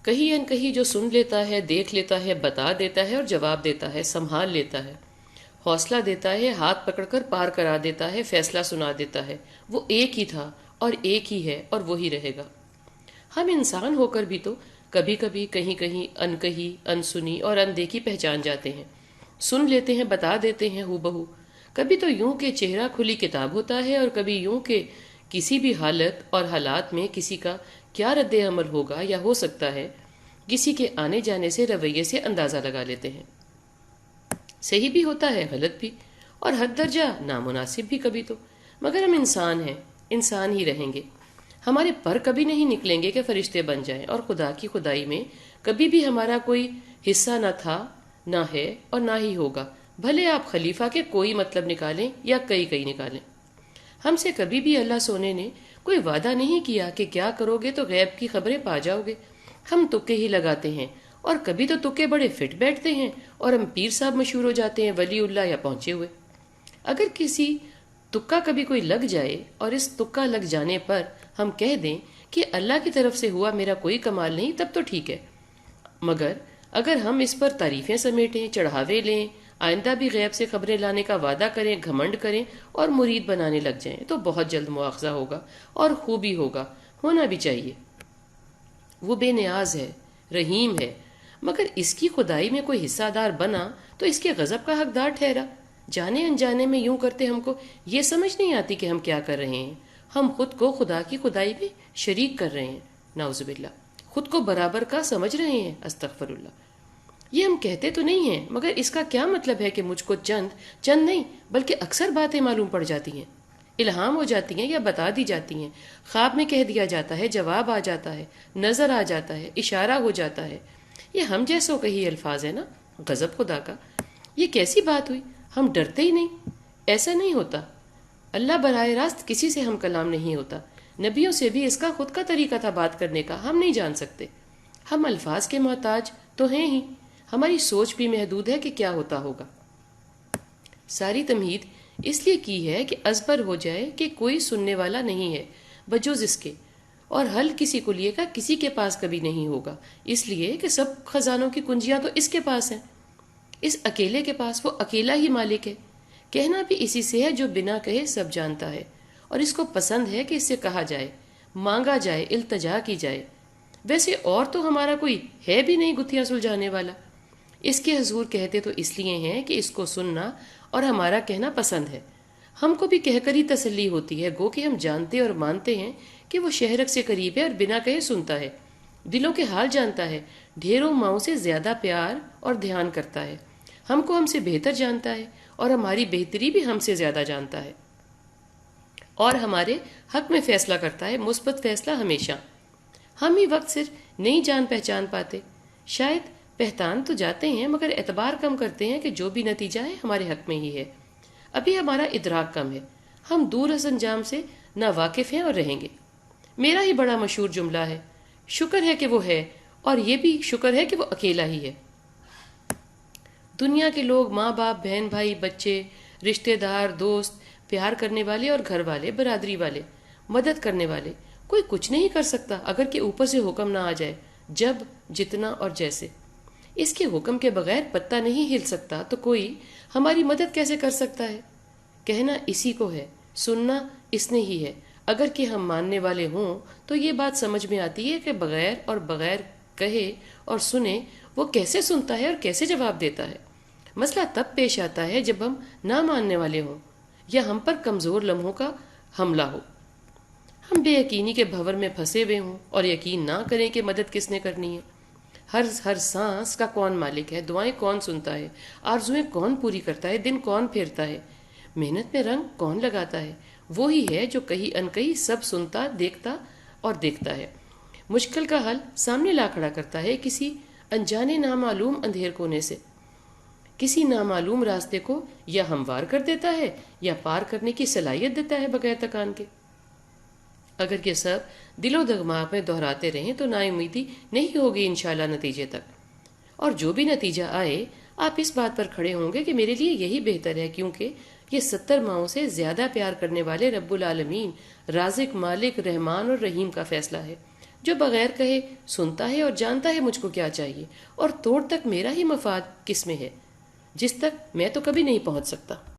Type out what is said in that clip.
کہیں ان کہیں جو سن لیتا ہے، دیکھ لیتا ہے، بتا دیتا ہے اور جواب دیتا ہے، سنبھال لیتا ہے، حوصلہ دیتا ہے، ہاتھ پکڑ کر پار کرا دیتا ہے، فیصلہ سنا دیتا ہے، وہ ایک ہی تھا اور ایک ہی ہے اور وہی رہے گا۔ ہم انسان ہو کر بھی تو کبھی کبھی کہیں کہیں ان کہی، ان سنی اور ان دیکھی پہچان جاتے ہیں، سن لیتے ہیں، بتا دیتے ہیں ہو بہو۔ کبھی تو یوں کہ چہرہ کھلی کتاب ہوتا ہے اور کبھی یوں کہ کسی بھی حالت اور حالات میں کسی کا کیا رد عمل ہوگا یا ہو سکتا ہے، کسی کے آنے جانے سے، رویے سے اندازہ لگا لیتے ہیں۔ صحیح بھی ہوتا ہے، غلط بھی، اور حد درجہ نامناسب بھی کبھی تو، مگر ہم انسان ہیں، انسان ہی رہیں گے۔ ہمارے پر کبھی نہیں نکلیں گے کہ فرشتے بن جائیں، اور خدا کی خدائی میں کبھی بھی ہمارا کوئی حصہ نہ تھا، نہ ہے اور نہ ہی ہوگا، بھلے آپ خلیفہ کے کوئی مطلب نکالیں یا کئی نکالیں۔ ہم سے کبھی بھی اللہ سونے نے کوئی وعدہ نہیں کیا کہ کیا کرو گے تو غیب کی خبریں پا جاؤ گے۔ ہم تکے ہی لگاتے ہیں، اور کبھی تو تکے بڑے فٹ بیٹھتے ہیں اور ہم پیر صاحب مشہور ہو جاتے ہیں، ولی اللہ یا پہنچے ہوئے۔ اگر کسی تکا کبھی کوئی لگ جائے اور اس تکا لگ جانے پر ہم کہہ دیں کہ اللہ کی طرف سے ہوا، میرا کوئی کمال نہیں، تب تو ٹھیک ہے، مگر اگر ہم اس پر تعریفیں سمیٹیں، چڑھاوے لیں، آئندہ بھی غیب سے خبریں لانے کا وعدہ کریں، گھمنڈ کریں اور مرید بنانے لگ جائیں تو بہت جلد مواخذہ ہوگا اور خوبی ہوگا، ہونا بھی چاہیے۔ وہ بے نیاز ہے، رحیم ہے، مگر اس کی خدائی میں کوئی حصہ دار بنا تو اس کے غضب کا حقدار ٹھہرا۔ جانے انجانے میں یوں کرتے ہم کو یہ سمجھ نہیں آتی کہ ہم کیا کر رہے ہیں، ہم خود کو خدا کی خدائی میں شریک کر رہے ہیں، نعوذ باللہ، خود کو برابر کا سمجھ رہے ہیں، استغفر اللہ۔ یہ ہم کہتے تو نہیں ہیں، مگر اس کا کیا مطلب ہے کہ مجھ کو چند نہیں بلکہ اکثر باتیں معلوم پڑ جاتی ہیں، الہام ہو جاتی ہیں یا بتا دی جاتی ہیں، خواب میں کہہ دیا جاتا ہے، جواب آ جاتا ہے، نظر آ جاتا ہے، اشارہ ہو جاتا ہے۔ یہ ہم جیسوں کے ہی الفاظ ہیں نا، غضب خدا کا۔ یہ کیسی بات ہوئی، ہم ڈرتے ہی نہیں، ایسا نہیں ہوتا۔ اللہ براہ راست کسی سے ہم کلام نہیں ہوتا، نبیوں سے بھی اس کا خود کا طریقہ تھا بات کرنے کا، ہم نہیں جان سکتے۔ ہم الفاظ کے محتاج تو ہیں ہی، ہماری سوچ بھی محدود ہے کہ کیا ہوتا ہوگا۔ ساری تمہید اس لیے کی ہے کہ ازبر ہو جائے کہ کوئی سننے والا نہیں ہے بجوز اس کے، اور حل کسی کلیے کا کسی کے پاس کبھی نہیں ہوگا، اس لیے کہ سب خزانوں کی کنجیاں تو اس کے پاس ہیں، اس اکیلے کے پاس، وہ اکیلا ہی مالک ہے۔ کہنا بھی اسی سے ہے جو بنا کہے سب جانتا ہے، اور اس کو پسند ہے کہ اس سے کہا جائے، مانگا جائے، التجا کی جائے۔ ویسے اور تو ہمارا کوئی ہے بھی نہیں گتھیاں سلجھانے والا۔ اس کے حضور کہتے تو اس لیے ہیں کہ اس کو سننا اور ہمارا کہنا پسند ہے۔ ہم کو بھی کہہ کر ہی تسلی ہوتی ہے، گو کہ ہم جانتے اور مانتے ہیں کہ وہ شہرک سے قریب ہے اور بنا کہے سنتا ہے، دلوں کے حال جانتا ہے، ڈھیروں ماؤں سے زیادہ پیار اور دھیان کرتا ہے، ہم کو ہم سے بہتر جانتا ہے اور ہماری بہتری بھی ہم سے زیادہ جانتا ہے، اور ہمارے حق میں فیصلہ کرتا ہے، مثبت فیصلہ ہمیشہ۔ ہم ہی وقت صرف نہیں جان پہچان پاتے، شاید پہچان تو جاتے ہیں مگر اعتبار کم کرتے ہیں کہ جو بھی نتیجہ ہے ہمارے حق میں ہی ہے۔ ابھی ہمارا ادراک کم ہے، ہم دور از انجام سے نا واقف ہیں اور رہیں گے۔ میرا ہی بڑا مشہور جملہ ہے، شکر ہے کہ وہ ہے، اور یہ بھی شکر ہے کہ وہ اکیلا ہی ہے۔ دنیا کے لوگ، ماں باپ، بہن بھائی، بچے، رشتہ دار، دوست، پیار کرنے والے اور گھر والے، برادری والے، مدد کرنے والے، کوئی کچھ نہیں کر سکتا اگر کہ اوپر سے حکم نہ آ جائے، جب، جتنا اور جیسے۔ اس کے حکم کے بغیر پتہ نہیں ہل سکتا تو کوئی ہماری مدد کیسے کر سکتا ہے؟ کہنا اسی کو ہے، سننا اس نے ہی ہے۔ اگر کہ ہم ماننے والے ہوں تو یہ بات سمجھ میں آتی ہے کہ بغیر کہے اور سنے وہ کیسے سنتا ہے اور کیسے جواب دیتا ہے۔ مسئلہ تب پیش آتا ہے جب ہم نہ ماننے والے ہوں یا ہم پر کمزور لمحوں کا حملہ ہو، ہم بے یقینی کے بھنور میں پھنسے ہوئے ہوں اور یقین نہ کریں کہ مدد کس نے کرنی ہے، ہر سانس کا کون مالک ہے، دعائیں کون سنتا ہے، آرزویں کون پوری کرتا ہے، دن کون پھیرتا ہے، محنت میں رنگ کون لگاتا ہے، وہی ہے جو کہیں ان کہیں سب سنتا، دیکھتا اور دیکھتا ہے، مشکل کا حل سامنے لا کھڑا کرتا ہے کسی انجانے نامعلوم اندھیر کونے سے، کسی نامعلوم راستے کو یا ہموار کر دیتا ہے یا پار کرنے کی صلاحیت دیتا ہے بغیر تکان کے۔ اگر یہ سب دل و دماغ میں دہراتے رہیں تو نا امیدی نہیں ہوگی انشاءاللہ نتیجے تک، اور جو بھی نتیجہ آئے آپ اس بات پر کھڑے ہوں گے کہ میرے لیے یہی بہتر ہے، کیونکہ یہ 70 ماؤں سے زیادہ پیار کرنے والے رب العالمین، رازق، مالک، رحمان اور رحیم کا فیصلہ ہے۔ جو بغیر کہے سنتا ہے اور جانتا ہے مجھ کو کیا چاہیے، اور توڑ تک میرا ہی مفاد کس میں ہے، جس تک میں تو کبھی نہیں پہنچ سکتا۔